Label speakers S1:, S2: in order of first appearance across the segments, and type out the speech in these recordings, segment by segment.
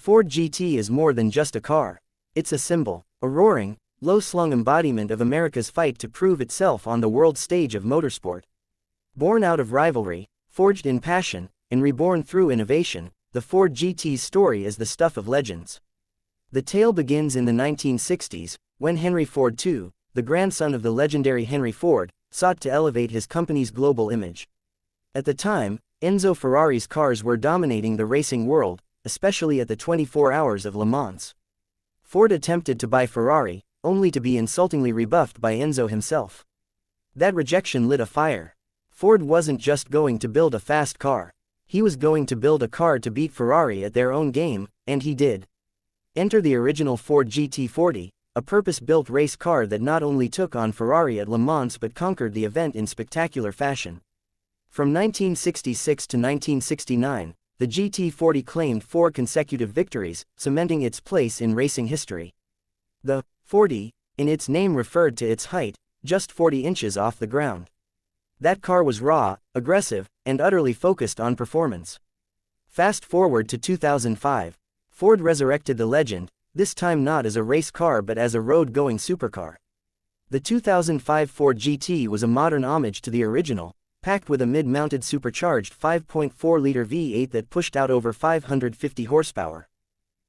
S1: Ford GT is more than just a car. It's a symbol, a roaring, low-slung embodiment of America's fight to prove itself on the world stage of motorsport. Born out of rivalry, forged in passion, and reborn through innovation, the Ford GT's story is the stuff of legends. The tale begins in the 1960s, when Henry Ford II, the grandson of the legendary Henry Ford, sought to elevate his company's global image. At the time, Enzo Ferrari's cars were dominating the racing world, especially at the 24 Hours of Le Mans. Ford attempted to buy Ferrari, only to be insultingly rebuffed by Enzo himself. That rejection lit a fire. Ford wasn't just going to build a fast car. He was going to build a car to beat Ferrari at their own game, and he did. Enter the original Ford GT40, a purpose-built race car that not only took on Ferrari at Le Mans but conquered the event in spectacular fashion. From 1966 to 1969, the GT40 claimed 4 consecutive victories, cementing its place in racing history. The 40, in its name, referred to its height, just 40 inches off the ground. That car was raw, aggressive, and utterly focused on performance. Fast forward to 2005, Ford resurrected the legend, this time not as a race car but as a road-going supercar. The 2005 Ford GT was a modern homage to the original, packed with a mid-mounted supercharged 5.4-liter V8 that pushed out over 550 horsepower.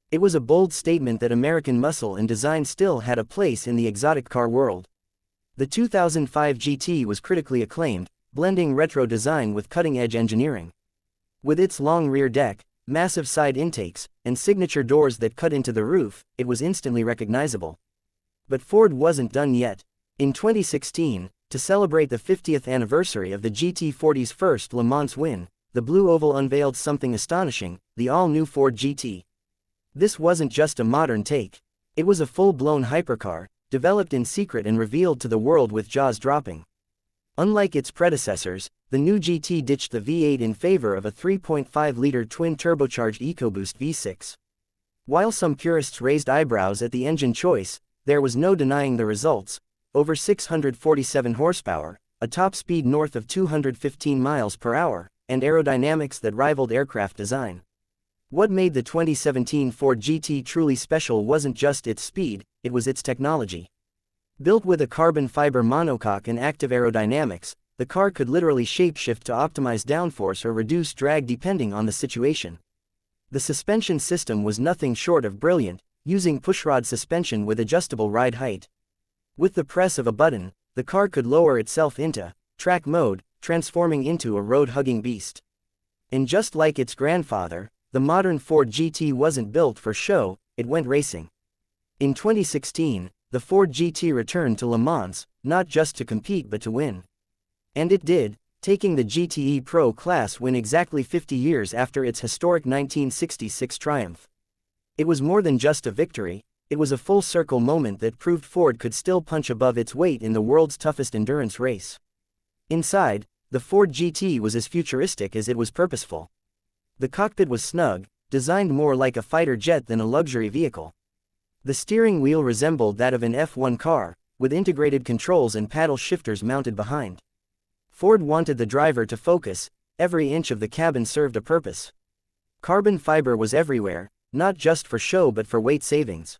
S1: It was a bold statement that American muscle and design still had a place in the exotic car world. The 2005 GT was critically acclaimed, blending retro design with cutting-edge engineering. With its long rear deck, massive side intakes, and signature doors that cut into the roof, it was instantly recognizable. But Ford wasn't done yet. In 2016, to celebrate the 50th anniversary of the GT40's first Le Mans win, the Blue Oval unveiled something astonishing, the all-new Ford GT. This wasn't just a modern take. It was a full-blown hypercar, developed in secret and revealed to the world with jaws dropping. Unlike its predecessors, the new GT ditched the V8 in favor of a 3.5-liter twin-turbocharged EcoBoost V6. While some purists raised eyebrows at the engine choice, there was no denying the results. Over 647 horsepower, a top speed north of 215 miles per hour, and aerodynamics that rivaled aircraft design. What made the 2017 Ford GT truly special wasn't just its speed, it was its technology. Built with a carbon fiber monocoque and active aerodynamics, the car could literally shapeshift to optimize downforce or reduce drag depending on the situation. The suspension system was nothing short of brilliant, using pushrod suspension with adjustable ride height. With the press of a button, the car could lower itself into track mode, transforming into a road-hugging beast. And just like its grandfather, the modern Ford GT wasn't built for show, it went racing. In 2016, the Ford GT returned to Le Mans, not just to compete but to win. And it did, taking the GTE Pro class win exactly 50 years after its historic 1966 triumph. It was more than just a victory. It was a full-circle moment that proved Ford could still punch above its weight in the world's toughest endurance race. Inside, the Ford GT was as futuristic as it was purposeful. The cockpit was snug, designed more like a fighter jet than a luxury vehicle. The steering wheel resembled that of an F1 car, with integrated controls and paddle shifters mounted behind. Ford wanted the driver to focus, every inch of the cabin served a purpose. Carbon fiber was everywhere, not just for show but for weight savings.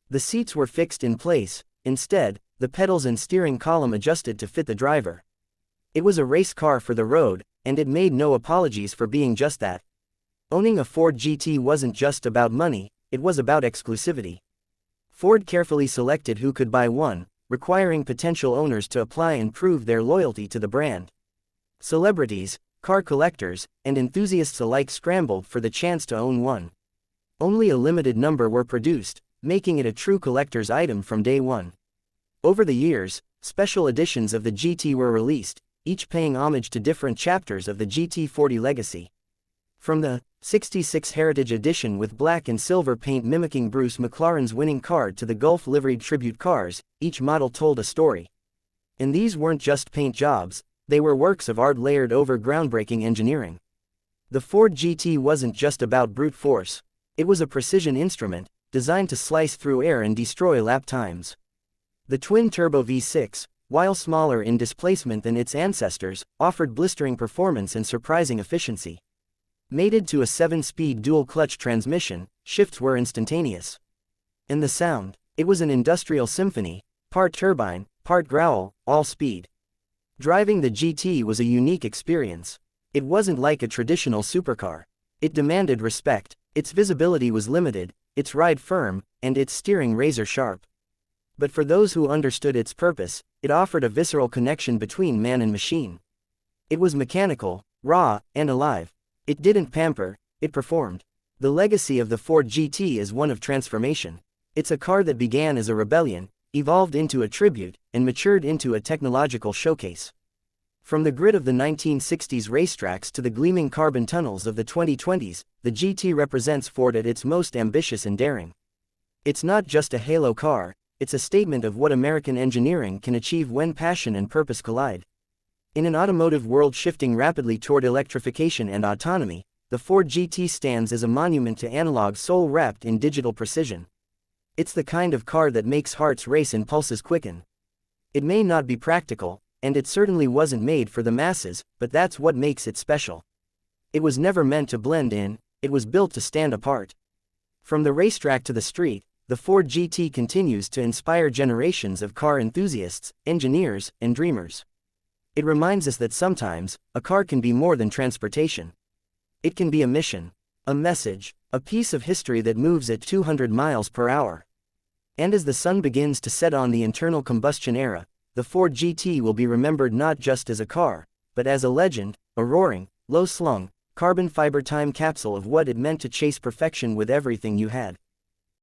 S1: The seats were fixed in place, instead, the pedals and steering column adjusted to fit the driver. It was a race car for the road, and it made no apologies for being just that. Owning a Ford GT wasn't just about money, it was about exclusivity. Ford carefully selected who could buy one, requiring potential owners to apply and prove their loyalty to the brand. Celebrities, car collectors, and enthusiasts alike scrambled for the chance to own one. Only a limited number were produced, making it a true collector's item from day one. Over the years, special editions of the GT were released, each paying homage to different chapters of the GT40 legacy. From the 66 Heritage Edition with black and silver paint mimicking Bruce McLaren's winning car to the Gulf liveried tribute cars, each model told a story. And these weren't just paint jobs, they were works of art layered over groundbreaking engineering. The Ford GT wasn't just about brute force, it was a precision instrument, designed to slice through air and destroy lap times. The twin-turbo V6, while smaller in displacement than its ancestors, offered blistering performance and surprising efficiency. Mated to a 7-speed dual-clutch transmission, shifts were instantaneous. And the sound, it was an industrial symphony, part turbine, part growl, all speed. Driving the GT was a unique experience. It wasn't like a traditional supercar. It demanded respect, its visibility was limited, its ride firm, and its steering razor sharp. But for those who understood its purpose, it offered a visceral connection between man and machine. It was mechanical, raw, and alive. It didn't pamper, it performed. The legacy of the Ford GT is one of transformation. It's a car that began as a rebellion, evolved into a tribute, and matured into a technological showcase. From the grit of the 1960s racetracks to the gleaming carbon tunnels of the 2020s, the GT represents Ford at its most ambitious and daring. It's not just a halo car, it's a statement of what American engineering can achieve when passion and purpose collide. In an automotive world shifting rapidly toward electrification and autonomy, the Ford GT stands as a monument to analog soul wrapped in digital precision. It's the kind of car that makes hearts race and pulses quicken. It may not be practical, and it certainly wasn't made for the masses, but that's what makes it special. It was never meant to blend in, it was built to stand apart. From the racetrack to the street, the Ford GT continues to inspire generations of car enthusiasts, engineers, and dreamers. It reminds us that sometimes, a car can be more than transportation. It can be a mission, a message, a piece of history that moves at 200 miles per hour. And as the sun begins to set on the internal combustion era, the Ford GT will be remembered not just as a car, but as a legend, a roaring, low-slung, carbon fiber time capsule of what it meant to chase perfection with everything you had.